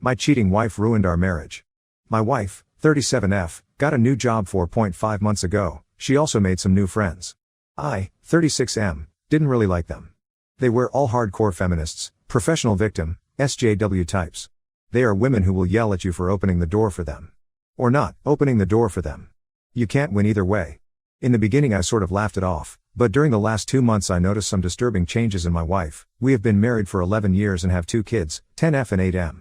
My cheating wife ruined our marriage. My wife, 37F, got a new job 4.5 months ago. She also made some new friends. I, 36M, didn't really like them. They were all hardcore feminists, professional victim, SJW types. They are women who will yell at you for opening the door for them. Or not opening the door for them. You can't win either way. In the beginning I sort of laughed it off, but during the last 2 months I noticed some disturbing changes in my wife. We have been married for 11 years and have 2 kids, 10F and 8M.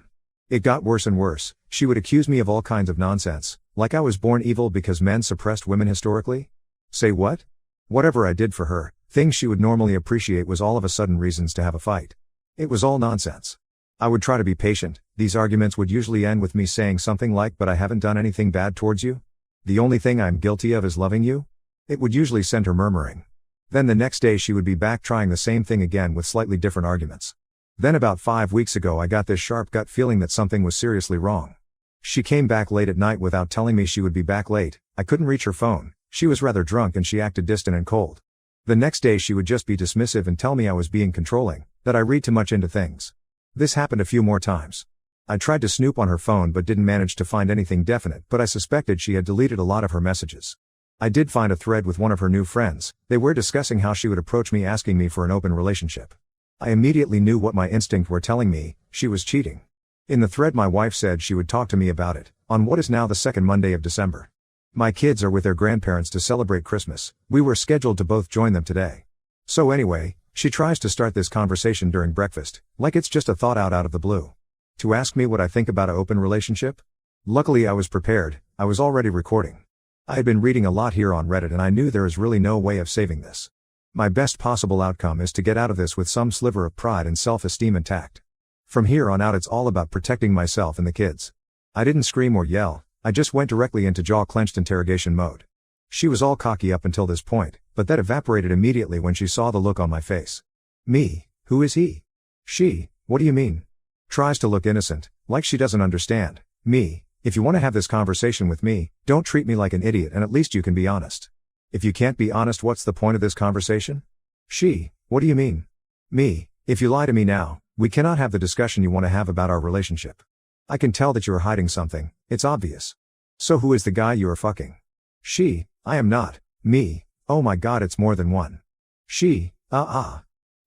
It got worse and worse. She would accuse me of all kinds of nonsense, like I was born evil because men suppressed women historically. Say what? Whatever I did for her, things she would normally appreciate was all of a sudden reasons to have a fight. It was all nonsense. I would try to be patient. These arguments would usually end with me saying something like, "But I haven't done anything bad towards you. The only thing I'm guilty of is loving you." It would usually send her murmuring. Then the next day she would be back trying the same thing again with slightly different arguments. Then about 5 weeks ago I got this sharp gut feeling that something was seriously wrong. She came back late at night without telling me she would be back late. I couldn't reach her phone. She was rather drunk and she acted distant and cold. The next day she would just be dismissive and tell me I was being controlling, that I read too much into things. This happened a few more times. I tried to snoop on her phone but didn't manage to find anything definite, but I suspected she had deleted a lot of her messages. I did find a thread with one of her new friends. They were discussing how she would approach me asking me for an open relationship. I immediately knew what my instinct were telling me: she was cheating. In the thread my wife said she would talk to me about it, on what is now the second Monday of December. My kids are with their grandparents to celebrate Christmas. We were scheduled to both join them today. So anyway, she tries to start this conversation during breakfast, like it's just a thought out of the blue. To ask me what I think about an open relationship? Luckily I was prepared. I was already recording. I had been reading a lot here on Reddit and I knew there is really no way of saving this. My best possible outcome is to get out of this with some sliver of pride and self-esteem intact. From here on out it's all about protecting myself and the kids. I didn't scream or yell, I just went directly into jaw-clenched interrogation mode. She was all cocky up until this point, but that evaporated immediately when she saw the look on my face. Me, who is he? She, what do you mean? Tries to look innocent, like she doesn't understand. Me, if you want to have this conversation with me, don't treat me like an idiot and at least you can be honest. If you can't be honest, what's the point of this conversation? She, what do you mean? Me, if you lie to me now, we cannot have the discussion you want to have about our relationship. I can tell that you are hiding something, it's obvious. So who is the guy you are fucking? She, I am not. Me, oh my god, it's more than one. She,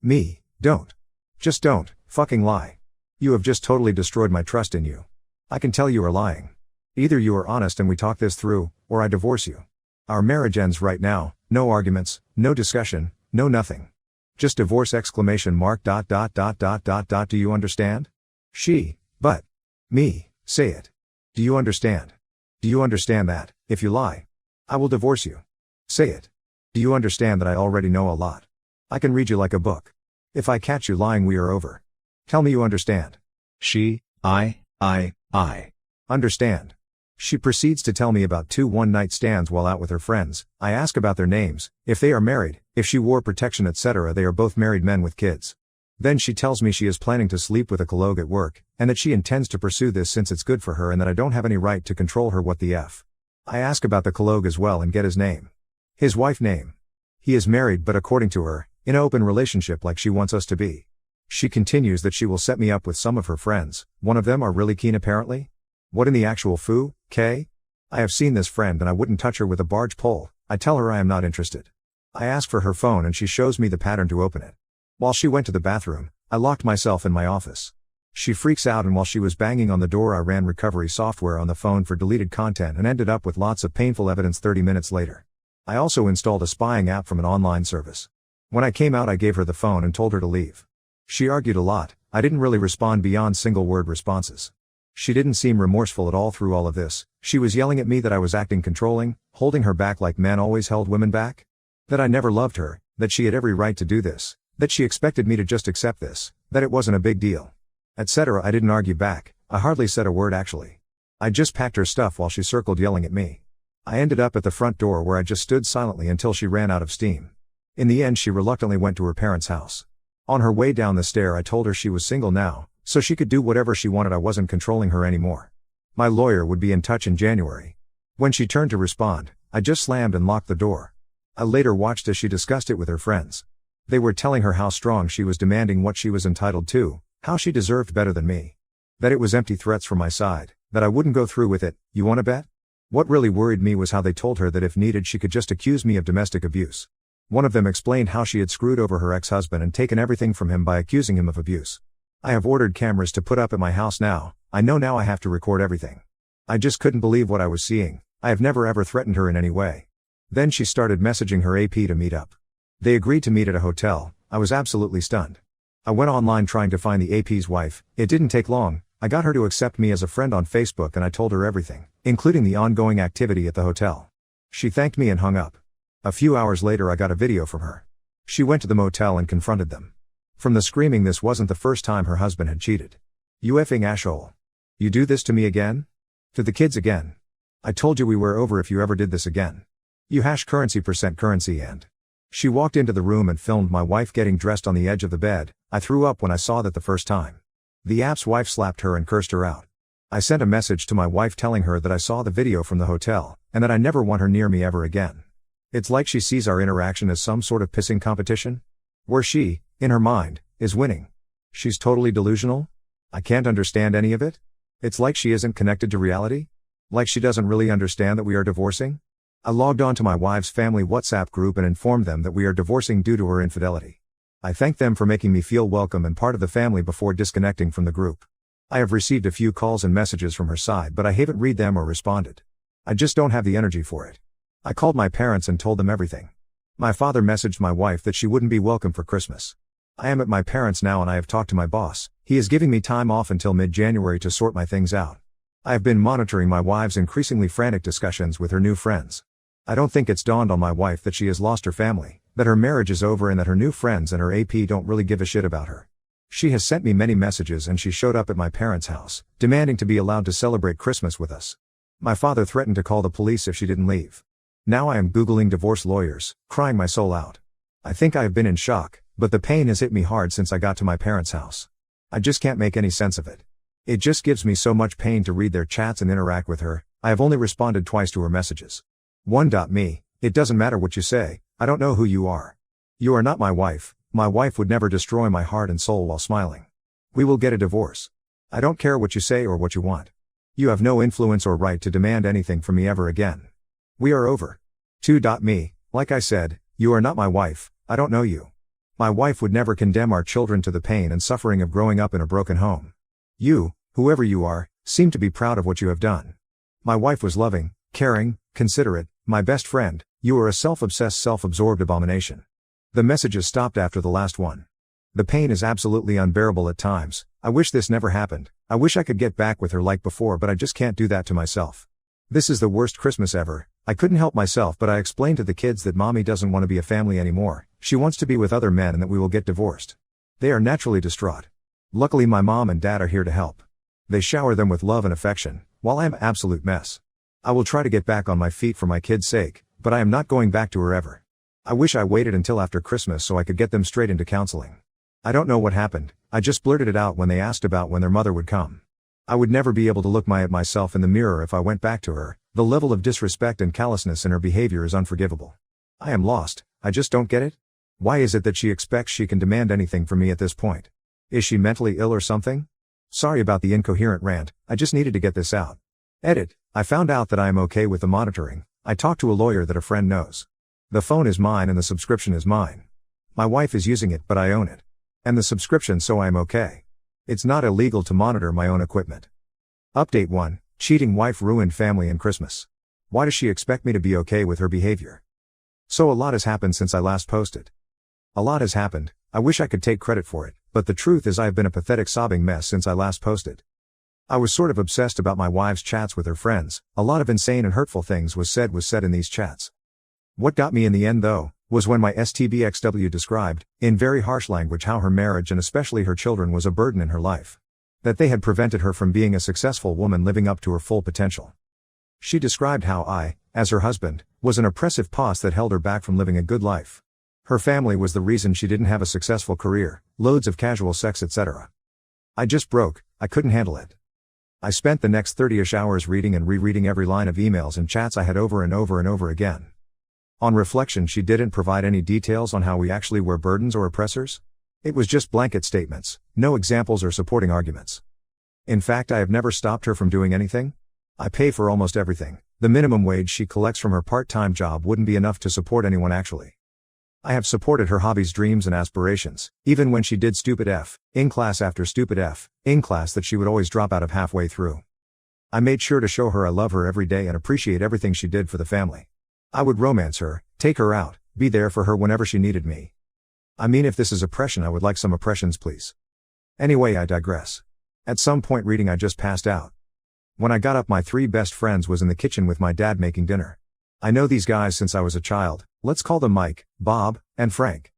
Me, don't. Just don't, fucking lie. You have just totally destroyed my trust in you. I can tell you are lying. Either you are honest and we talk this through, or I divorce you. Our marriage ends right now, no arguments, no discussion, no nothing. Just divorce ! Do you understand? She, but. Me, say it. Do you understand? Do you understand that, if you lie, I will divorce you? Say it. Do you understand that I already know a lot? I can read you like a book. If I catch you lying, we are over. Tell me you understand. She, I understand. She proceeds to tell me about 2 one-night stands while out with her friends. I ask about their names, if they are married, if she wore protection, etc. They are both married men with kids. Then she tells me she is planning to sleep with a colleague at work, and that she intends to pursue this since it's good for her and that I don't have any right to control her. What the F? I ask about the colleague as well and get his name. His wife name. He is married but according to her, in an open relationship like she wants us to be. She continues that she will set me up with some of her friends, one of them are really keen apparently? What in the actual foo, K? I have seen this friend and I wouldn't touch her with a barge pole. I tell her I am not interested. I ask for her phone and she shows me the pattern to open it. While she went to the bathroom, I locked myself in my office. She freaks out and while she was banging on the door I ran recovery software on the phone for deleted content and ended up with lots of painful evidence 30 minutes later. I also installed a spying app from an online service. When I came out I gave her the phone and told her to leave. She argued a lot. I didn't really respond beyond single-word responses. She didn't seem remorseful at all through all of this. She was yelling at me that I was acting controlling, holding her back like men always held women back. That I never loved her, that she had every right to do this, that she expected me to just accept this, that it wasn't a big deal, etc. I didn't argue back. I hardly said a word actually. I just packed her stuff while she circled yelling at me. I ended up at the front door where I just stood silently until she ran out of steam. In the end she reluctantly went to her parents' house. On her way down the stair I told her she was single now, so she could do whatever she wanted. I wasn't controlling her anymore. My lawyer would be in touch in January. When she turned to respond, I just slammed and locked the door. I later watched as she discussed it with her friends. They were telling her how strong she was demanding what she was entitled to, how she deserved better than me. That it was empty threats from my side, that I wouldn't go through with it. You wanna bet? What really worried me was how they told her that if needed she could just accuse me of domestic abuse. One of them explained how she had screwed over her ex-husband and taken everything from him by accusing him of abuse. I have ordered cameras to put up at my house now. I know now I have to record everything. I just couldn't believe what I was seeing. I have never ever threatened her in any way. Then she started messaging her AP to meet up. They agreed to meet at a hotel. I was absolutely stunned. I went online trying to find the AP's wife. It didn't take long. I got her to accept me as a friend on Facebook and I told her everything, including the ongoing activity at the hotel. She thanked me and hung up. A few hours later I got a video from her. She went to the motel and confronted them. From the screaming, this wasn't the first time her husband had cheated. You effing asshole. You do this to me again? To the kids again? I told you we were over if you ever did this again. You #currency %currency and. She walked into the room and filmed my wife getting dressed on the edge of the bed. I threw up when I saw that the first time. The app's wife slapped her and cursed her out. I sent a message to my wife telling her that I saw the video from the hotel, and that I never want her near me ever again. It's like she sees our interaction as some sort of pissing competition, where she, in her mind, is winning. She's totally delusional? I can't understand any of it? It's like she isn't connected to reality? Like she doesn't really understand that we are divorcing? I logged on to my wife's family WhatsApp group and informed them that we are divorcing due to her infidelity. I thanked them for making me feel welcome and part of the family before disconnecting from the group. I have received a few calls and messages from her side, but I haven't read them or responded. I just don't have the energy for it. I called my parents and told them everything. My father messaged my wife that she wouldn't be welcome for Christmas. I am at my parents' now and I have talked to my boss. He is giving me time off until mid-January to sort my things out. I have been monitoring my wife's increasingly frantic discussions with her new friends. I don't think it's dawned on my wife that she has lost her family, that her marriage is over and that her new friends and her AP don't really give a shit about her. She has sent me many messages and she showed up at my parents' house, demanding to be allowed to celebrate Christmas with us. My father threatened to call the police if she didn't leave. Now I am Googling divorce lawyers, crying my soul out. I think I have been in shock, but the pain has hit me hard since I got to my parents' house. I just can't make any sense of it. It just gives me so much pain to read their chats and interact with her. I have only responded twice to her messages. 1.me, it doesn't matter what you say, I don't know who you are. You are not my wife. My wife would never destroy my heart and soul while smiling. We will get a divorce. I don't care what you say or what you want. You have no influence or right to demand anything from me ever again. We are over. 2.me, like I said, you are not my wife, I don't know you. My wife would never condemn our children to the pain and suffering of growing up in a broken home. You, whoever you are, seem to be proud of what you have done. My wife was loving, caring, considerate, my best friend. You are a self-obsessed, self-absorbed abomination. The messages stopped after the last one. The pain is absolutely unbearable at times. I wish this never happened. I wish I could get back with her like before, but I just can't do that to myself. This is the worst Christmas ever. I couldn't help myself, but I explained to the kids that mommy doesn't want to be a family anymore. She wants to be with other men and that we will get divorced. They are naturally distraught. Luckily my mom and dad are here to help. They shower them with love and affection, while I am an absolute mess. I will try to get back on my feet for my kids' sake, but I am not going back to her ever. I wish I waited until after Christmas so I could get them straight into counseling. I don't know what happened, I just blurted it out when they asked about when their mother would come. I would never be able to look at myself in the mirror if I went back to her. The level of disrespect and callousness in her behavior is unforgivable. I am lost, I just don't get it. Why is it that she expects she can demand anything from me at this point? Is she mentally ill or something? Sorry about the incoherent rant, I just needed to get this out. Edit, I found out that I am okay with the monitoring. I talked to a lawyer that a friend knows. The phone is mine and the subscription is mine. My wife is using it but I own it. And the subscription, so I am okay. It's not illegal to monitor my own equipment. Update 1, cheating wife ruined family and Christmas. Why does she expect me to be okay with her behavior? So a lot has happened since I last posted. A lot has happened, I wish I could take credit for it, but the truth is I have been a pathetic sobbing mess since I last posted. I was sort of obsessed about my wife's chats with her friends. A lot of insane and hurtful things was said in these chats. What got me in the end though, was when my STBXW described, in very harsh language, how her marriage and especially her children was a burden in her life. That they had prevented her from being a successful woman living up to her full potential. She described how I, as her husband, was an oppressive past that held her back from living a good life. Her family was the reason she didn't have a successful career, loads of casual sex, etc. I just broke, I couldn't handle it. I spent the next 30-ish hours reading and rereading every line of emails and chats I had over and over and over again. On reflection, she didn't provide any details on how we actually were burdens or oppressors. It was just blanket statements, no examples or supporting arguments. In fact, I have never stopped her from doing anything. I pay for almost everything. The minimum wage she collects from her part-time job wouldn't be enough to support anyone actually. I have supported her hobbies, dreams and aspirations, even when she did stupid F, in class after stupid F, in class that she would always drop out of halfway through. I made sure to show her I love her every day and appreciate everything she did for the family. I would romance her, take her out, be there for her whenever she needed me. I mean, if this is oppression, I would like some oppressions, please. Anyway, I digress. At some point reading, I just passed out. When I got up, my 3 best friends was in the kitchen with my dad making dinner. I know these guys since I was a child. Let's call them Mike, Bob, and Frank.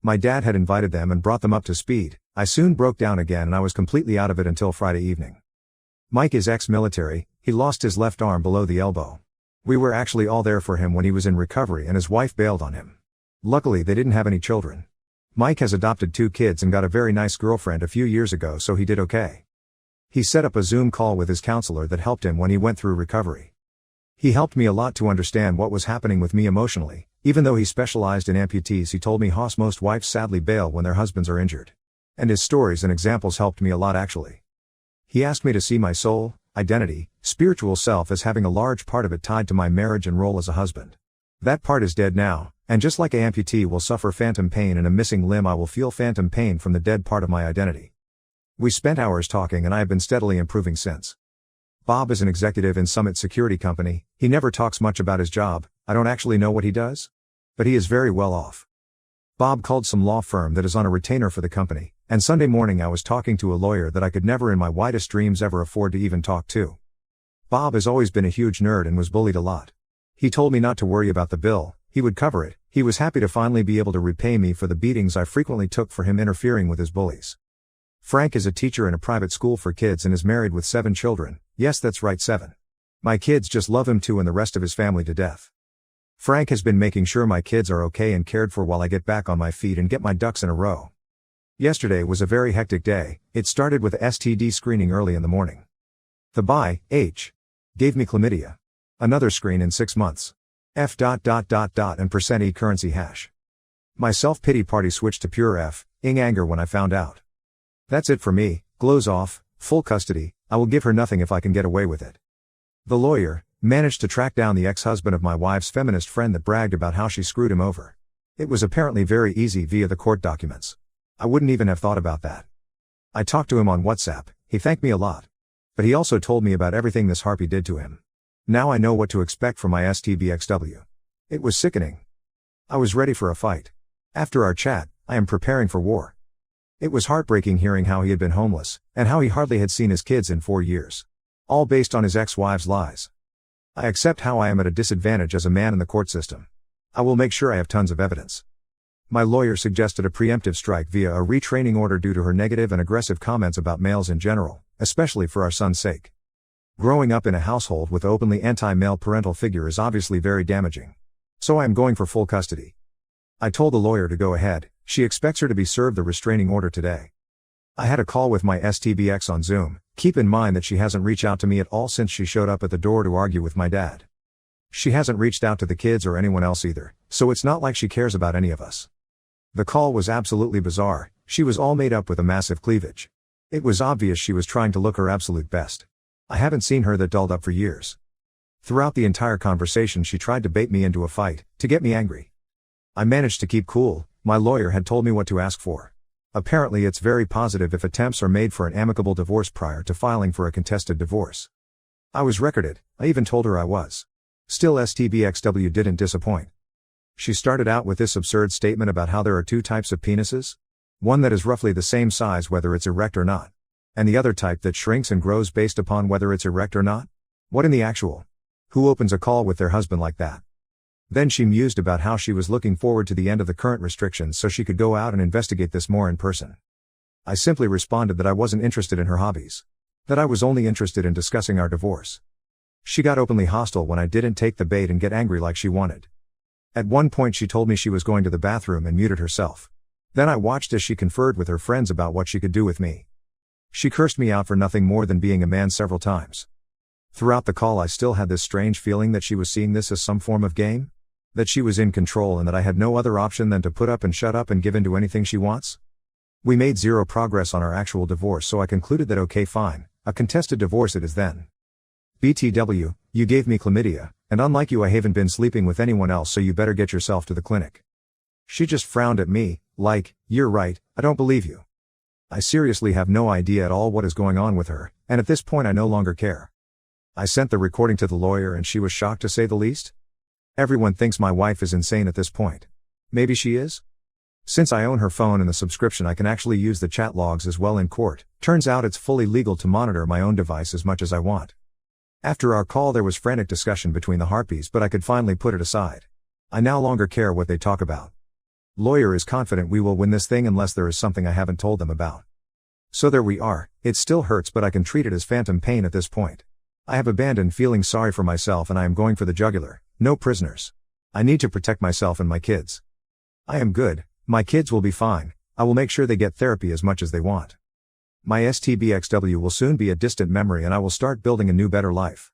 My dad had invited them and brought them up to speed. I soon broke down again and I was completely out of it until Friday evening. Mike is ex-military, he lost his left arm below the elbow. We were actually all there for him when he was in recovery and his wife bailed on him. Luckily they didn't have any children. Mike has adopted 2 kids and got a very nice girlfriend a few years ago, so he did okay. He set up a Zoom call with his counselor that helped him when he went through recovery. He helped me a lot to understand what was happening with me emotionally. Even though he specialized in amputees, he told me how most wives sadly bail when their husbands are injured. And his stories and examples helped me a lot actually. He asked me to see my soul, identity, spiritual self as having a large part of it tied to my marriage and role as a husband. That part is dead now, and just like an amputee will suffer phantom pain in a missing limb, I will feel phantom pain from the dead part of my identity. We spent hours talking and I have been steadily improving since. Bob is an executive in Summit Security Company. He never talks much about his job. I don't actually know what he does. But he is very well off. Bob called some law firm that is on a retainer for the company, and Sunday morning I was talking to a lawyer that I could never in my wildest dreams ever afford to even talk to. Bob has always been a huge nerd and was bullied a lot. He told me not to worry about the bill, he would cover it. He was happy to finally be able to repay me for the beatings I frequently took for him interfering with his bullies. Frank is a teacher in a private school for kids and is married with 7 children. Yes, that's right, 7. My kids just love him too and the rest of his family to death. Frank has been making sure my kids are okay and cared for while I get back on my feet and get my ducks in a row. Yesterday was a very hectic day. It started with a STD screening early in the morning. The BI-H gave me chlamydia. Another screen in 6 months. F ... and %e currency hash. My self-pity party switched to pure F-ing anger when I found out. That's it for me, glows off, full custody. I will give her nothing if I can get away with it. The lawyer managed to track down the ex-husband of my wife's feminist friend that bragged about how she screwed him over. It was apparently very easy via the court documents. I wouldn't even have thought about that. I talked to him on WhatsApp, he thanked me a lot. But he also told me about everything this harpy did to him. Now I know what to expect from my STBXW. It was sickening. I was ready for a fight. After our chat, I am preparing for war. It was heartbreaking hearing how he had been homeless, and how he hardly had seen his kids in 4 years. All based on his ex-wife's lies. I accept how I am at a disadvantage as a man in the court system. I will make sure I have tons of evidence. My lawyer suggested a preemptive strike via a retraining order due to her negative and aggressive comments about males in general, especially for our son's sake. Growing up in a household with openly anti-male parental figure is obviously very damaging. So I am going for full custody. I told the lawyer to go ahead. She expects her to be served the restraining order today. I had a call with my STBX on Zoom. Keep in mind that she hasn't reached out to me at all since she showed up at the door to argue with my dad. She hasn't reached out to the kids or anyone else either, so it's not like she cares about any of us. The call was absolutely bizarre. She was all made up with a massive cleavage. It was obvious she was trying to look her absolute best. I haven't seen her that dolled up for years. Throughout the entire conversation she tried to bait me into a fight, to get me angry. I managed to keep cool. My lawyer had told me what to ask for. Apparently it's very positive if attempts are made for an amicable divorce prior to filing for a contested divorce. I was recorded. I even told her I was. Still, STBXW didn't disappoint. She started out with this absurd statement about how there are 2 types of penises. One that is roughly the same size whether it's erect or not. And the other type that shrinks and grows based upon whether it's erect or not. What in the actual? Who opens a call with their husband like that? Then she mused about how she was looking forward to the end of the current restrictions so she could go out and investigate this more in person. I simply responded that I wasn't interested in her hobbies. That I was only interested in discussing our divorce. She got openly hostile when I didn't take the bait and get angry like she wanted. At one point she told me she was going to the bathroom and muted herself. Then I watched as she conferred with her friends about what she could do with me. She cursed me out for nothing more than being a man several times. Throughout the call I still had this strange feeling that she was seeing this as some form of game? That she was in control and that I had no other option than to put up and shut up and give in to anything she wants? We made zero progress on our actual divorce, so I concluded that okay fine, a contested divorce it is then. BTW, you gave me chlamydia, and unlike you I haven't been sleeping with anyone else, so you better get yourself to the clinic. She just frowned at me, like, you're right, I don't believe you. I seriously have no idea at all what is going on with her, and at this point I no longer care. I sent the recording to the lawyer and she was shocked to say the least. Everyone thinks my wife is insane at this point. Maybe she is? Since I own her phone and the subscription I can actually use the chat logs as well in court. Turns out it's fully legal to monitor my own device as much as I want. After our call there was frantic discussion between the harpies, but I could finally put it aside. I no longer care what they talk about. Lawyer is confident we will win this thing unless there is something I haven't told them about. So there we are. It still hurts, but I can treat it as phantom pain at this point. I have abandoned feeling sorry for myself and I am going for the jugular. No prisoners. I need to protect myself and my kids. I am good. My kids will be fine. I will make sure they get therapy as much as they want. My STBXW will soon be a distant memory and I will start building a new better life.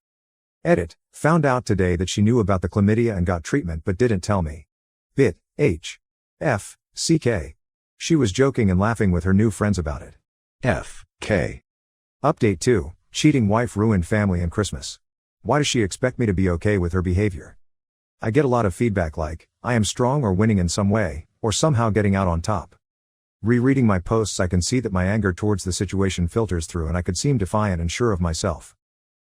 Edit. Found out today that she knew about the chlamydia and got treatment but didn't tell me. Bit. H. F. CK. She was joking and laughing with her new friends about it. F. K. Update 2. Cheating wife ruined family and Christmas. Why does she expect me to be okay with her behavior? I get a lot of feedback like, I am strong or winning in some way, or somehow getting out on top. Rereading my posts I can see that my anger towards the situation filters through and I could seem defiant and sure of myself.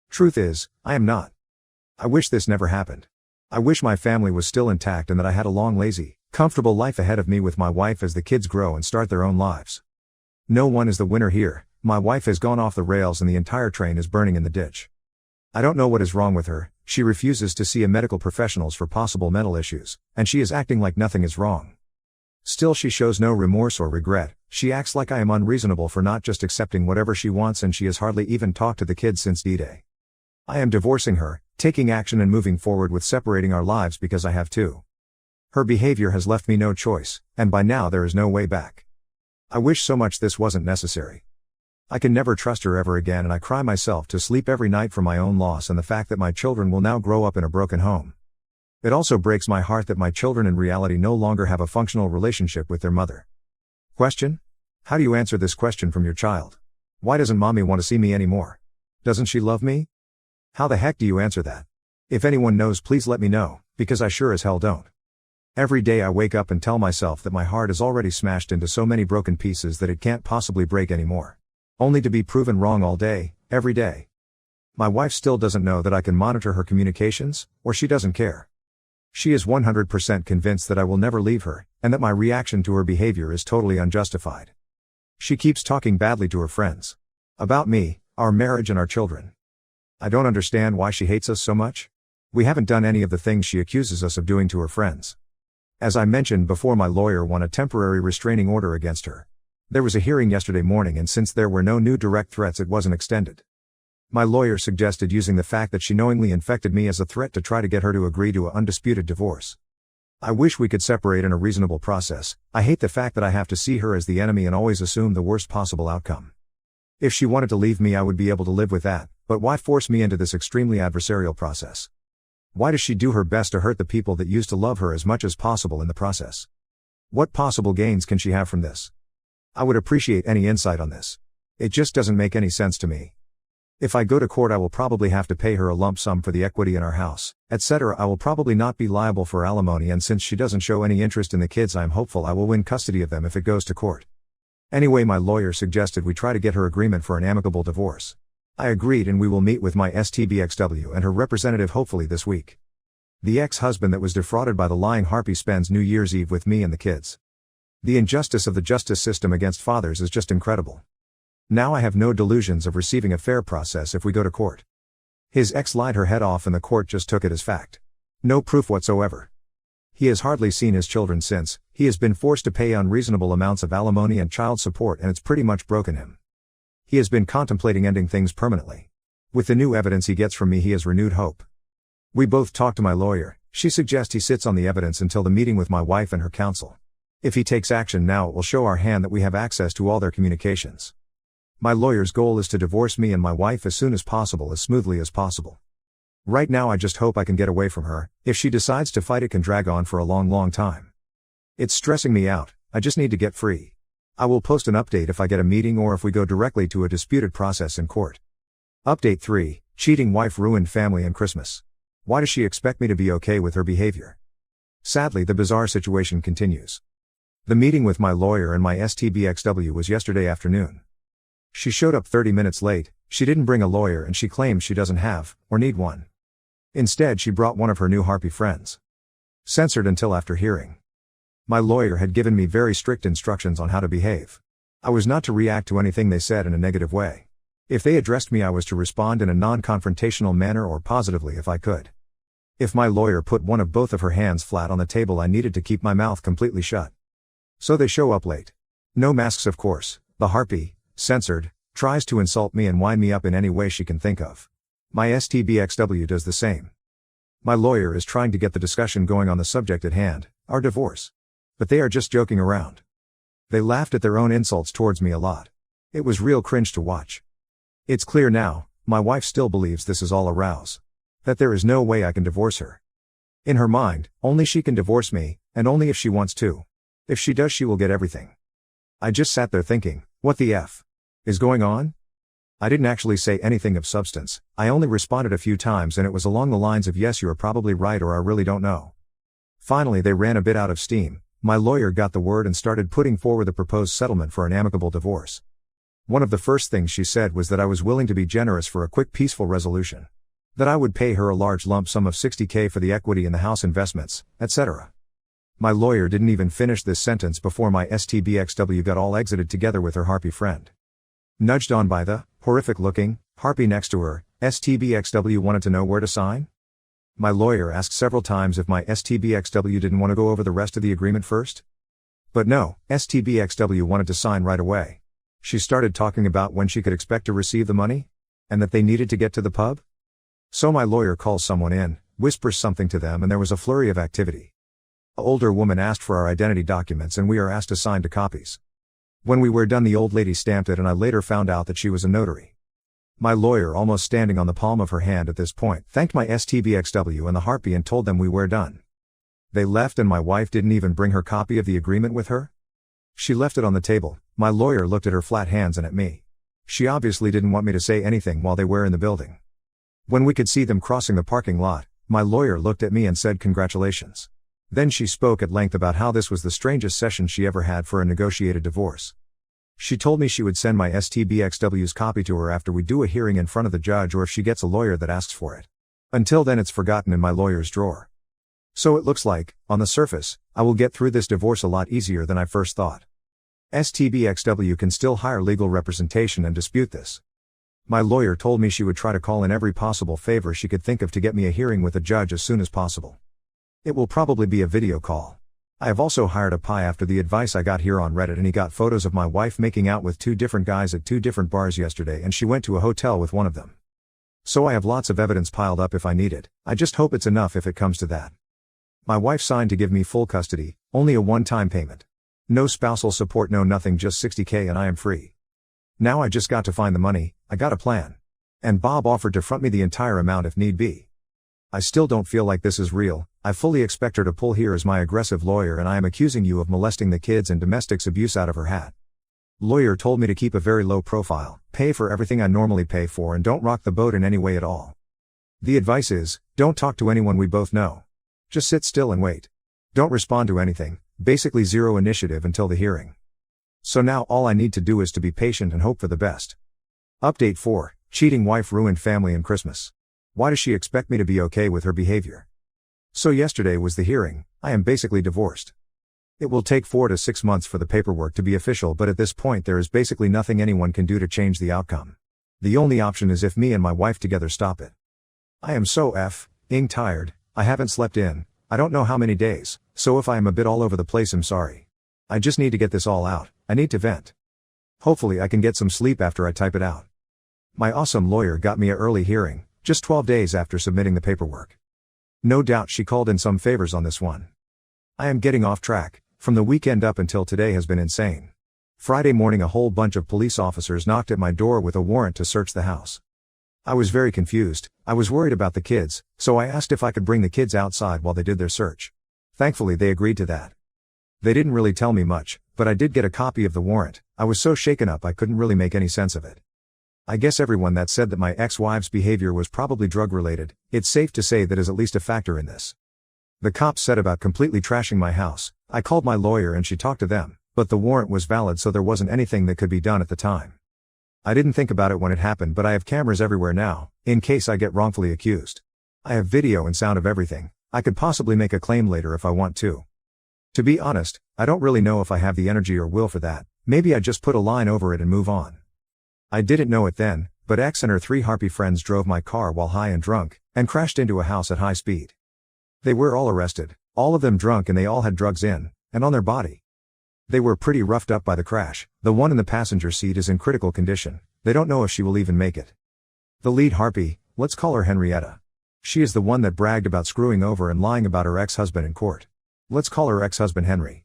Truth is, I am not. I wish this never happened. I wish my family was still intact and that I had a long lazy, comfortable life ahead of me with my wife as the kids grow and start their own lives. No one is the winner here. My wife has gone off the rails and the entire train is burning in the ditch. I don't know what is wrong with her. She refuses to see a medical professionals for possible mental issues, and she is acting like nothing is wrong. Still she shows no remorse or regret. She acts like I am unreasonable for not just accepting whatever she wants, and she has hardly even talked to the kids since D-Day. I am divorcing her, taking action and moving forward with separating our lives because I have to. Her behavior has left me no choice, and by now there is no way back. I wish so much this wasn't necessary. I can never trust her ever again and I cry myself to sleep every night for my own loss and the fact that my children will now grow up in a broken home. It also breaks my heart that my children in reality no longer have a functional relationship with their mother. Question? How do you answer this question from your child? Why doesn't mommy want to see me anymore? Doesn't she love me? How the heck do you answer that? If anyone knows, please let me know, because I sure as hell don't. Every day I wake up and tell myself that my heart is already smashed into so many broken pieces that it can't possibly break anymore. Only to be proven wrong all day, every day. My wife still doesn't know that I can monitor her communications, or she doesn't care. She is 100% convinced that I will never leave her, and that my reaction to her behavior is totally unjustified. She keeps talking badly to her friends. About me, our marriage and our children. I don't understand why she hates us so much. We haven't done any of the things she accuses us of doing to her friends. As I mentioned before, my lawyer won a temporary restraining order against her. There was a hearing yesterday morning and since there were no new direct threats it wasn't extended. My lawyer suggested using the fact that she knowingly infected me as a threat to try to get her to agree to an undisputed divorce. I wish we could separate in a reasonable process. I hate the fact that I have to see her as the enemy and always assume the worst possible outcome. If she wanted to leave me I would be able to live with that, but why force me into this extremely adversarial process? Why does she do her best to hurt the people that used to love her as much as possible in the process? What possible gains can she have from this? I would appreciate any insight on this. It just doesn't make any sense to me. If I go to court I will probably have to pay her a lump sum for the equity in our house, etc. I will probably not be liable for alimony, and since she doesn't show any interest in the kids I am hopeful I will win custody of them if it goes to court. Anyway, my lawyer suggested we try to get her agreement for an amicable divorce. I agreed and we will meet with my STBXW and her representative hopefully this week. The ex-husband that was defrauded by the lying harpy spends New Year's Eve with me and the kids. The injustice of the justice system against fathers is just incredible. Now I have no delusions of receiving a fair process if we go to court. His ex lied her head off and the court just took it as fact. No proof whatsoever. He has hardly seen his children since. He has been forced to pay unreasonable amounts of alimony and child support and it's pretty much broken him. He has been contemplating ending things permanently. With the new evidence he gets from me he has renewed hope. We both talked to my lawyer. She suggests he sits on the evidence until the meeting with my wife and her counsel. If he takes action now it will show our hand that we have access to all their communications. My lawyer's goal is to divorce me and my wife as soon as possible, as smoothly as possible. Right now I just hope I can get away from her. If she decides to fight it can drag on for a long time. It's stressing me out. I just need to get free. I will post an update if I get a meeting or if we go directly to a disputed process in court. Update 3, cheating wife ruined family and Christmas. Why does she expect me to be okay with her behavior? Sadly, the bizarre situation continues. The meeting with my lawyer and my STBXW was yesterday afternoon. She showed up 30 minutes late, she didn't bring a lawyer and she claims she doesn't have, or need one. Instead, she brought one of her new Harpy friends. Censored until after hearing. My lawyer had given me very strict instructions on how to behave. I was not to react to anything they said in a negative way. If they addressed me, I was to respond in a non-confrontational manner or positively if I could. If my lawyer put one of both of her hands flat on the table, I needed to keep my mouth completely shut. So they show up late. No masks, of course. The Harpy, censored, tries to insult me and wind me up in any way she can think of. My STBXW does the same. My lawyer is trying to get the discussion going on the subject at hand, our divorce. But they are just joking around. They laughed at their own insults towards me a lot. It was real cringe to watch. It's clear now, my wife still believes this is all a ruse. That there is no way I can divorce her. In her mind, only she can divorce me, and only if she wants to. If she does, she will get everything. I just sat there thinking, what the F is going on? I didn't actually say anything of substance, I only responded a few times and it was along the lines of yes, you are probably right, or I really don't know. Finally, they ran a bit out of steam. My lawyer got the word and started putting forward the proposed settlement for an amicable divorce. One of the first things she said was that I was willing to be generous for a quick peaceful resolution. That I would pay her a large lump sum of $60,000 for the equity in the house investments, etc. My lawyer didn't even finish this sentence before my STBXW got all exited together with her Harpy friend. Nudged on by the horrific-looking Harpy next to her, STBXW wanted to know where to sign? My lawyer asked several times if my STBXW didn't want to go over the rest of the agreement first. But no, STBXW wanted to sign right away. She started talking about when she could expect to receive the money? And that they needed to get to the pub? So my lawyer calls someone in, whispers something to them, and there was a flurry of activity. An older woman asked for our identity documents and we are asked to sign to copies. When we were done, the old lady stamped it and I later found out that she was a notary. My lawyer, almost standing on the palm of her hand at this point, thanked my STBXW and the Harpy and told them we were done. They left and my wife didn't even bring her copy of the agreement with her? She left it on the table. My lawyer looked at her flat hands and at me. She obviously didn't want me to say anything while they were in the building. When we could see them crossing the parking lot, my lawyer looked at me and said congratulations. Then she spoke at length about how this was the strangest session she ever had for a negotiated divorce. She told me she would send my STBXW's copy to her after we do a hearing in front of the judge or if she gets a lawyer that asks for it. Until then, it's forgotten in my lawyer's drawer. So it looks like, on the surface, I will get through this divorce a lot easier than I first thought. STBXW can still hire legal representation and dispute this. My lawyer told me she would try to call in every possible favor she could think of to get me a hearing with a judge as soon as possible. It will probably be a video call. I have also hired a PI after the advice I got here on Reddit, and he got photos of my wife making out with 2 different guys at 2 different bars yesterday, and she went to a hotel with one of them. So I have lots of evidence piled up if I need it. I just hope it's enough if it comes to that. My wife signed to give me full custody, only a one-time payment. No spousal support, no nothing, just $60,000 and I am free. Now I just got to find the money, I got a plan. And Bob offered to front me the entire amount if need be. I still don't feel like this is real. I fully expect her to pull here as my aggressive lawyer, and I am accusing you of molesting the kids and domestic abuse out of her hat. Lawyer told me to keep a very low profile, pay for everything I normally pay for, and don't rock the boat in any way at all. The advice is, don't talk to anyone we both know. Just sit still and wait. Don't respond to anything, basically zero initiative until the hearing. So now all I need to do is to be patient and hope for the best. Update 4, cheating wife ruined family and Christmas. Why does she expect me to be okay with her behavior? So yesterday was the hearing. I am basically divorced. It will take 4 to 6 months for the paperwork to be official, but at this point there is basically nothing anyone can do to change the outcome. The only option is if me and my wife together stop it. I am so f***ing tired. I haven't slept in, I don't know how many days, so if I am a bit all over the place, I'm sorry. I just need to get this all out, I need to vent. Hopefully I can get some sleep after I type it out. My awesome lawyer got me an early hearing, just 12 days after submitting the paperwork. No doubt she called in some favors on this one. I am getting off track. From the weekend up until today has been insane. Friday morning a whole bunch of police officers knocked at my door with a warrant to search the house. I was very confused. I was worried about the kids, so I asked if I could bring the kids outside while they did their search. Thankfully they agreed to that. They didn't really tell me much, but I did get a copy of the warrant. I was so shaken up I couldn't really make any sense of it. I guess everyone that said that my ex-wife's behavior was probably drug-related, it's safe to say that is at least a factor in this. The cops said about completely trashing my house. I called my lawyer and she talked to them, but the warrant was valid, so there wasn't anything that could be done at the time. I didn't think about it when it happened, but I have cameras everywhere now, in case I get wrongfully accused. I have video and sound of everything. I could possibly make a claim later if I want to. To be honest, I don't really know if I have the energy or will for that. Maybe I just put a line over it and move on. I didn't know it then, but X and her 3 harpy friends drove my car while high and drunk, and crashed into a house at high speed. They were all arrested, all of them drunk, and they all had drugs in, and on their body. They were pretty roughed up by the crash. The one in the passenger seat is in critical condition. They don't know if she will even make it. The lead harpy, let's call her Henrietta. She is the one that bragged about screwing over and lying about her ex-husband in court. Let's call her ex-husband Henry.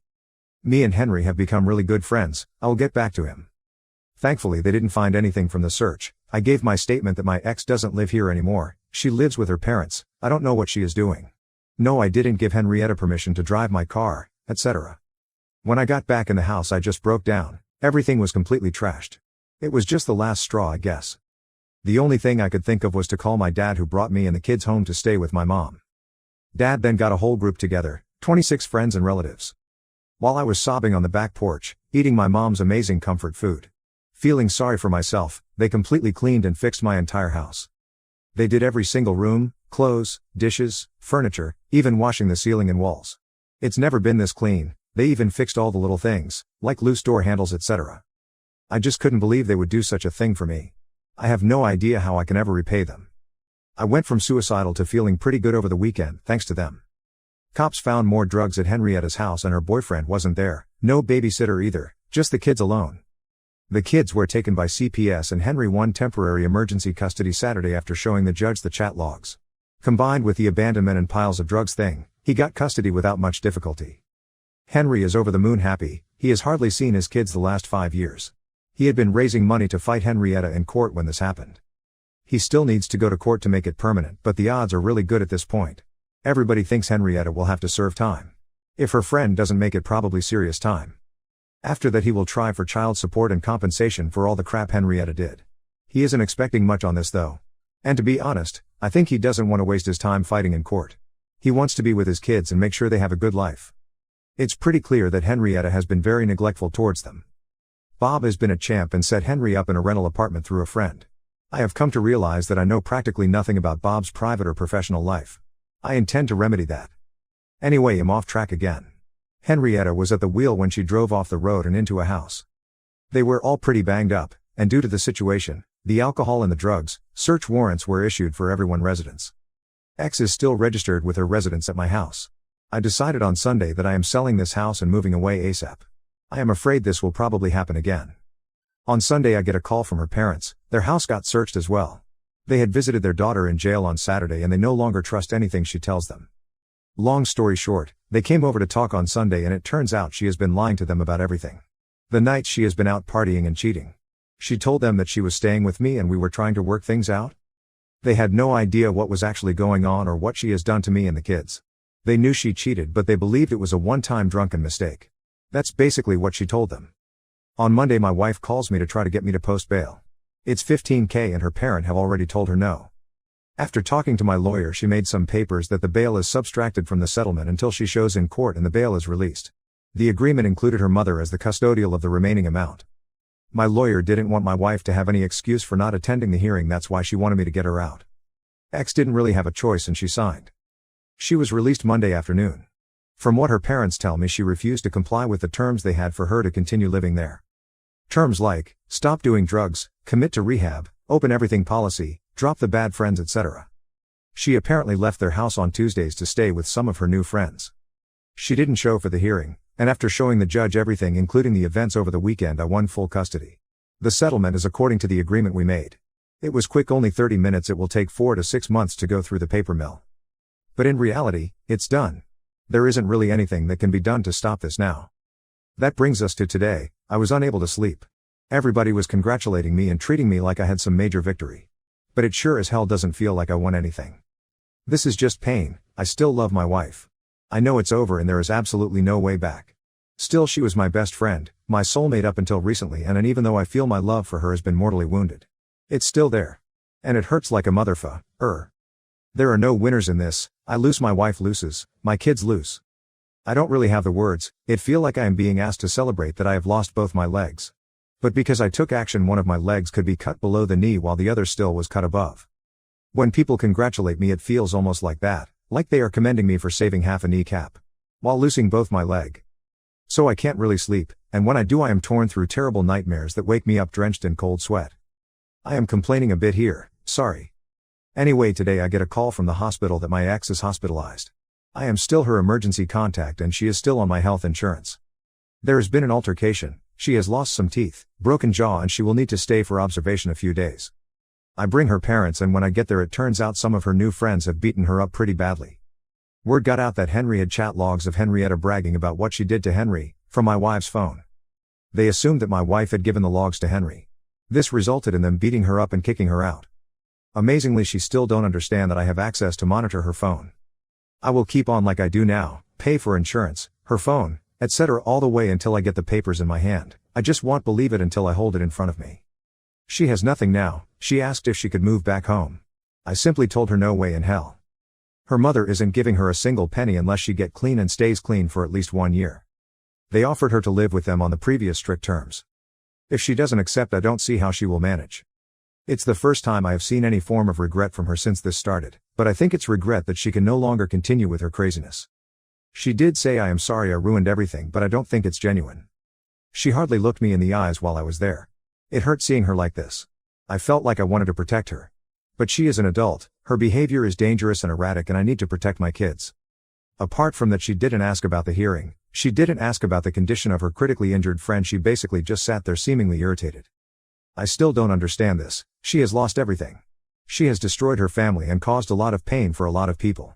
Me and Henry have become really good friends. I will get back to him. Thankfully they didn't find anything from the search. I gave my statement that my ex doesn't live here anymore. She lives with her parents. I don't know what she is doing. No, I didn't give Henrietta permission to drive my car, etc. When I got back in the house I just broke down. Everything was completely trashed. It was just the last straw, I guess. The only thing I could think of was to call my dad, who brought me and the kids home to stay with my mom. Dad then got a whole group together, 26 friends and relatives. While I was sobbing on the back porch, eating my mom's amazing comfort food. Feeling sorry for myself, they completely cleaned and fixed my entire house. They did every single room, clothes, dishes, furniture, even washing the ceiling and walls. It's never been this clean. They even fixed all the little things, like loose door handles, etc. I just couldn't believe they would do such a thing for me. I have no idea how I can ever repay them. I went from suicidal to feeling pretty good over the weekend, thanks to them. Cops found more drugs at Henrietta's house and her boyfriend wasn't there, no babysitter either, just the kids alone. The kids were taken by CPS and Henry won temporary emergency custody Saturday after showing the judge the chat logs. Combined with the abandonment and piles of drugs thing, he got custody without much difficulty. Henry is over the moon happy. He has hardly seen his kids the last 5 years. He had been raising money to fight Henrietta in court when this happened. He still needs to go to court to make it permanent, but the odds are really good at this point. Everybody thinks Henrietta will have to serve time. If her friend doesn't make it, probably serious time. After that he will try for child support and compensation for all the crap Henrietta did. He isn't expecting much on this though. And to be honest, I think he doesn't want to waste his time fighting in court. He wants to be with his kids and make sure they have a good life. It's pretty clear that Henrietta has been very neglectful towards them. Bob has been a champ and set Henry up in a rental apartment through a friend. I have come to realize that I know practically nothing about Bob's private or professional life. I intend to remedy that. Anyway, I'm off track again. Henrietta was at the wheel when she drove off the road and into a house. They were all pretty banged up, and due to the situation, the alcohol and the drugs, search warrants were issued for everyone's residence. X is still registered with her residence at my house. I decided on Sunday that I am selling this house and moving away ASAP. I am afraid this will probably happen again. On Sunday I get a call from her parents. Their house got searched as well. They had visited their daughter in jail on Saturday and they no longer trust anything she tells them. Long story short, they came over to talk on Sunday and it turns out she has been lying to them about everything. The night she has been out partying and cheating. She told them that she was staying with me and we were trying to work things out. They had no idea what was actually going on or what she has done to me and the kids. They knew she cheated, but they believed it was a one-time drunken mistake. That's basically what she told them. On Monday my wife calls me to try to get me to post bail. It's $15,000 and her parent have already told her no. After talking to my lawyer, she made some papers that the bail is subtracted from the settlement until she shows in court and the bail is released. The agreement included her mother as the custodial of the remaining amount. My lawyer didn't want my wife to have any excuse for not attending the hearing, that's why she wanted me to get her out. X didn't really have a choice and she signed. She was released Monday afternoon. From what her parents tell me, she refused to comply with the terms they had for her to continue living there. Terms like, stop doing drugs, commit to rehab, open everything policy, drop the bad friends, etc. She apparently left their house on Tuesdays to stay with some of her new friends. She didn't show for the hearing, and after showing the judge everything including the events over the weekend, I won full custody. The settlement is according to the agreement we made. It was quick, only 30 minutes. It will take 4 to 6 months to go through the paper mill. But in reality, it's done. There isn't really anything that can be done to stop this now. That brings us to today. I was unable to sleep. Everybody was congratulating me and treating me like I had some major victory. But it sure as hell doesn't feel like I won anything. This is just pain. I still love my wife. I know it's over and there is absolutely no way back. Still, she was my best friend, my soulmate up until recently, and even though I feel my love for her has been mortally wounded. It's still there. And it hurts like a motherfucker. There are no winners in this. I lose, my wife loses, my kids lose. I don't really have the words. It feel like I am being asked to celebrate that I have lost both my legs. But because I took action, one of my legs could be cut below the knee while the other still was cut above. When people congratulate me, it feels almost like that, like they are commending me for saving half a kneecap, while losing both my leg. So I can't really sleep, and when I do I am torn through terrible nightmares that wake me up drenched in cold sweat. I am complaining a bit here, sorry. Anyway, today I get a call from the hospital that my ex is hospitalized. I am still her emergency contact and she is still on my health insurance. There has been an altercation, she has lost some teeth, broken jaw, and she will need to stay for observation a few days. I bring her parents, and when I get there it turns out some of her new friends have beaten her up pretty badly. Word got out that Henry had chat logs of Henrietta bragging about what she did to Henry, from my wife's phone. They assumed that my wife had given the logs to Henry. This resulted in them beating her up and kicking her out. Amazingly, she still don't understand that I have access to monitor her phone. I will keep on like I do now, pay for insurance, her phone, etc. all the way until I get the papers in my hand. I just won't believe it until I hold it in front of me. She has nothing now. She asked if she could move back home. I simply told her no way in hell. Her mother isn't giving her a single penny unless she get clean and stays clean for at least 1 year. They offered her to live with them on the previous strict terms. If she doesn't accept, I don't see how she will manage. It's the first time I have seen any form of regret from her since this started, but I think it's regret that she can no longer continue with her craziness. She did say, "I am sorry I ruined everything," but I don't think it's genuine. She hardly looked me in the eyes while I was there. It hurt seeing her like this. I felt like I wanted to protect her. But she is an adult, her behavior is dangerous and erratic, and I need to protect my kids. Apart from that, she didn't ask about the hearing, she didn't ask about the condition of her critically injured friend, she basically just sat there seemingly irritated. I still don't understand this. She has lost everything. She has destroyed her family and caused a lot of pain for a lot of people.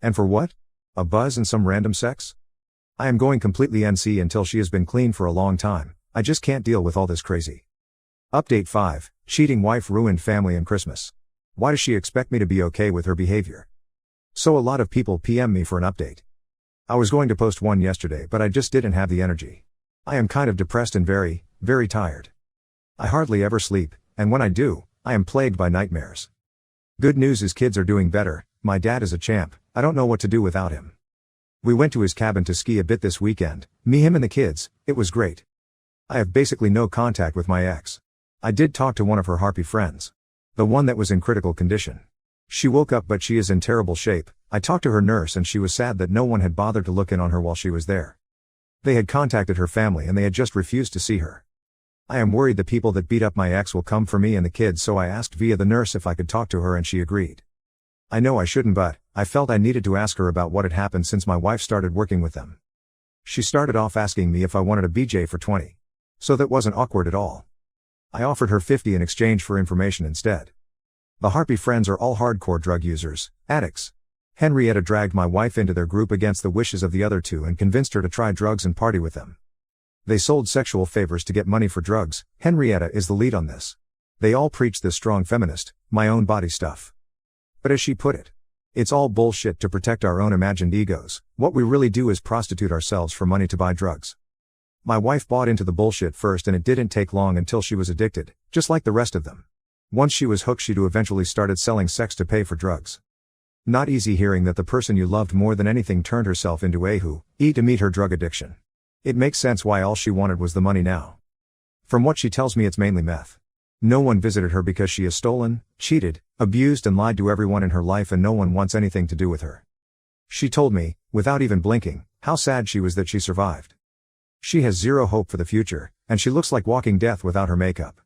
And for what? A buzz and some random sex? I am going completely NC until she has been clean for a long time. I just can't deal with all this crazy. Update 5, cheating wife ruined family and Christmas. Why does she expect me to be okay with her behavior? So a lot of people PM me for an update. I was going to post one yesterday, but I just didn't have the energy. I am kind of depressed and very, very tired. I hardly ever sleep, and when I do, I am plagued by nightmares. Good news is kids are doing better. My dad is a champ. I don't know what to do without him. We went to his cabin to ski a bit this weekend, me, him and the kids. It was great. I have basically no contact with my ex. I did talk to one of her harpy friends. The one that was in critical condition. She woke up, but she is in terrible shape. I talked to her nurse and she was sad that no one had bothered to look in on her while she was there. They had contacted her family and they had just refused to see her. I am worried the people that beat up my ex will come for me and the kids, so I asked via the nurse if I could talk to her and she agreed. I know I shouldn't, but I felt I needed to ask her about what had happened since my wife started working with them. She started off asking me if I wanted a BJ for 20. So that wasn't awkward at all. I offered her 50 in exchange for information instead. The harpy friends are all hardcore drug users, addicts. Henrietta dragged my wife into their group against the wishes of the other two and convinced her to try drugs and party with them. They sold sexual favors to get money for drugs. Henrietta is the lead on this. They all preach this strong feminist, my own body stuff. But as she put it, it's all bullshit to protect our own imagined egos. What we really do is prostitute ourselves for money to buy drugs. My wife bought into the bullshit first and it didn't take long until she was addicted, just like the rest of them. Once she was hooked, she too eventually started selling sex to pay for drugs. Not easy hearing that the person you loved more than anything turned herself into a who to meet her drug addiction. It makes sense why all she wanted was the money now. From what she tells me, it's mainly meth. No one visited her because she has stolen, cheated, abused and lied to everyone in her life, and no one wants anything to do with her. She told me, without even blinking, how sad she was that she survived. She has zero hope for the future, and she looks like walking death without her makeup.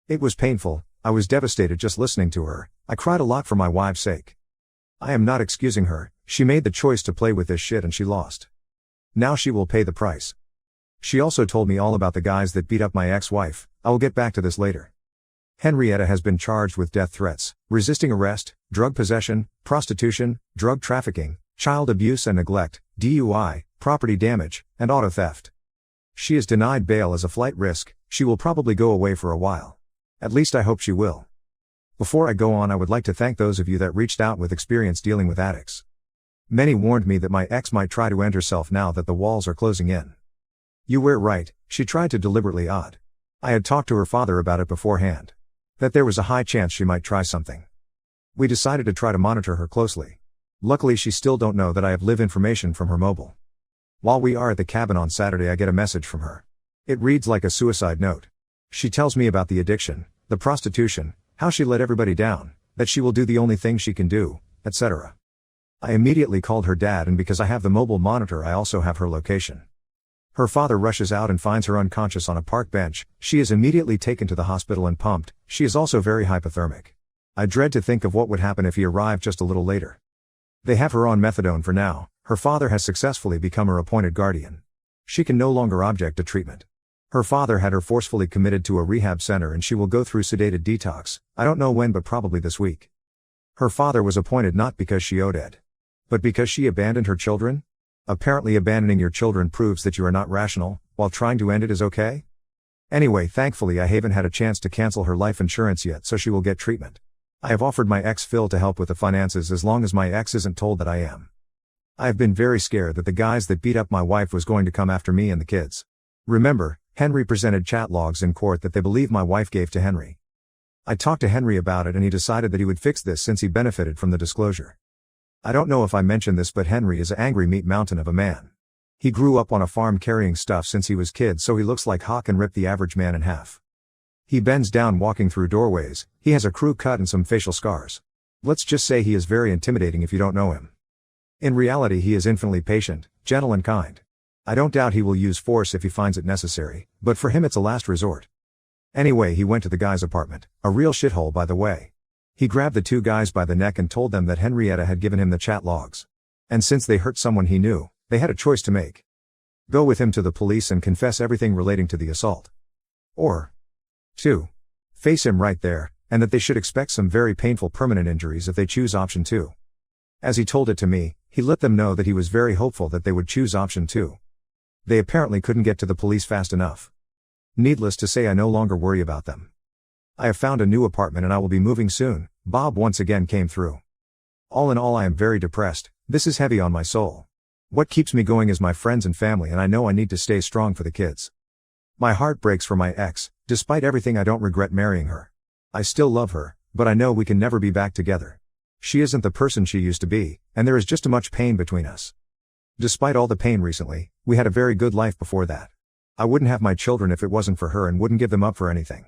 It was painful. I was devastated just listening to her. I cried a lot for my wife's sake. I am not excusing her. She made the choice to play with this shit and she lost. Now she will pay the price. She also told me all about the guys that beat up my ex-wife. I will get back to this later. Henrietta has been charged with death threats, resisting arrest, drug possession, prostitution, drug trafficking, child abuse and neglect, DUI, property damage, and auto theft. She is denied bail as a flight risk. She will probably go away for a while. At least I hope she will. Before I go on, I would like to thank those of you that reached out with experience dealing with addicts. Many warned me that my ex might try to end herself now that the walls are closing in. You were right, she tried to deliberately odd. I had talked to her father about it beforehand. That there was a high chance she might try something. We decided to try to monitor her closely. Luckily she still don't know that I have live information from her mobile. While we are at the cabin on Saturday I get a message from her. It reads like a suicide note. She tells me about the addiction, the prostitution, how she let everybody down, that she will do the only thing she can do, etc. I immediately called her dad, and because I have the mobile monitor I also have her location. Her father rushes out and finds her unconscious on a park bench. She is immediately taken to the hospital and pumped. She is also very hypothermic. I dread to think of what would happen if he arrived just a little later. They have her on methadone for now. Her father has successfully become her appointed guardian. She can no longer object to treatment. Her father had her forcefully committed to a rehab center and she will go through sedated detox. I don't know when, but probably this week. Her father was appointed not because she owed Ed, but because she abandoned her children? Apparently abandoning your children proves that you are not rational, while trying to end it is okay? Anyway, thankfully I haven't had a chance to cancel her life insurance yet, so she will get treatment. I have offered my ex Phil to help with the finances as long as my ex isn't told that I am. I have been very scared that the guys that beat up my wife was going to come after me and the kids. Remember, Henry presented chat logs in court that they believe my wife gave to Henry. I talked to Henry about it and he decided that he would fix this since he benefited from the disclosure. I don't know if I mentioned this, but Henry is an angry meat mountain of a man. He grew up on a farm carrying stuff since he was kid, so he looks like Hawk and ripped the average man in half. He bends down walking through doorways, he has a crew cut and some facial scars. Let's just say he is very intimidating if you don't know him. In reality he is infinitely patient, gentle and kind. I don't doubt he will use force if he finds it necessary, but for him it's a last resort. Anyway, he went to the guy's apartment, a real shithole by the way. He grabbed the two guys by the neck and told them that Henrietta had given him the chat logs. And since they hurt someone he knew, they had a choice to make. Go with him to the police and confess everything relating to the assault. Or 2. Face him right there, and that they should expect some very painful permanent injuries if they choose option 2. As he told it to me, he let them know that he was very hopeful that they would choose option 2. They apparently couldn't get to the police fast enough. Needless to say, I no longer worry about them. I have found a new apartment and I will be moving soon. Bob once again came through. All in all, I am very depressed. This is heavy on my soul. What keeps me going is my friends and family, and I know I need to stay strong for the kids. My heart breaks for my ex. Despite everything, I don't regret marrying her. I still love her, but I know we can never be back together. She isn't the person she used to be, and there is just too much pain between us. Despite all the pain recently, we had a very good life before that. I wouldn't have my children if it wasn't for her and wouldn't give them up for anything.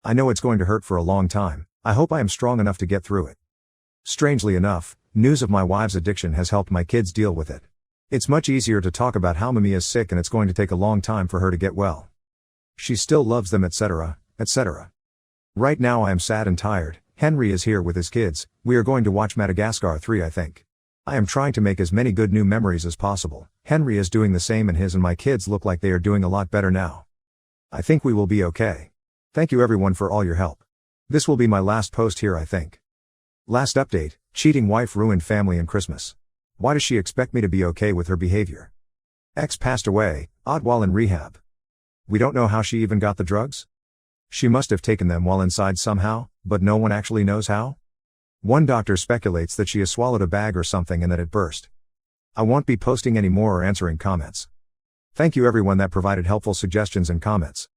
I know it's going to hurt for a long time. I hope I am strong enough to get through it. Strangely enough, news of my wife's addiction has helped my kids deal with it. It's much easier to talk about how Mimi is sick and it's going to take a long time for her to get well. She still loves them, etc., etc. Right now I am sad and tired. Henry is here with his kids. We are going to watch Madagascar 3, I think. I am trying to make as many good new memories as possible. Henry is doing the same and his and my kids look like they are doing a lot better now. I think we will be okay. Thank you everyone for all your help. This will be my last post here, I think. Last update: cheating wife ruined family and Christmas. Why does she expect me to be okay with her behavior? Ex passed away, odd while in rehab. We don't know how she even got the drugs. She must have taken them while inside somehow, but no one actually knows how. One doctor speculates that she has swallowed a bag or something and that it burst. I won't be posting any more or answering comments. Thank you everyone that provided helpful suggestions and comments.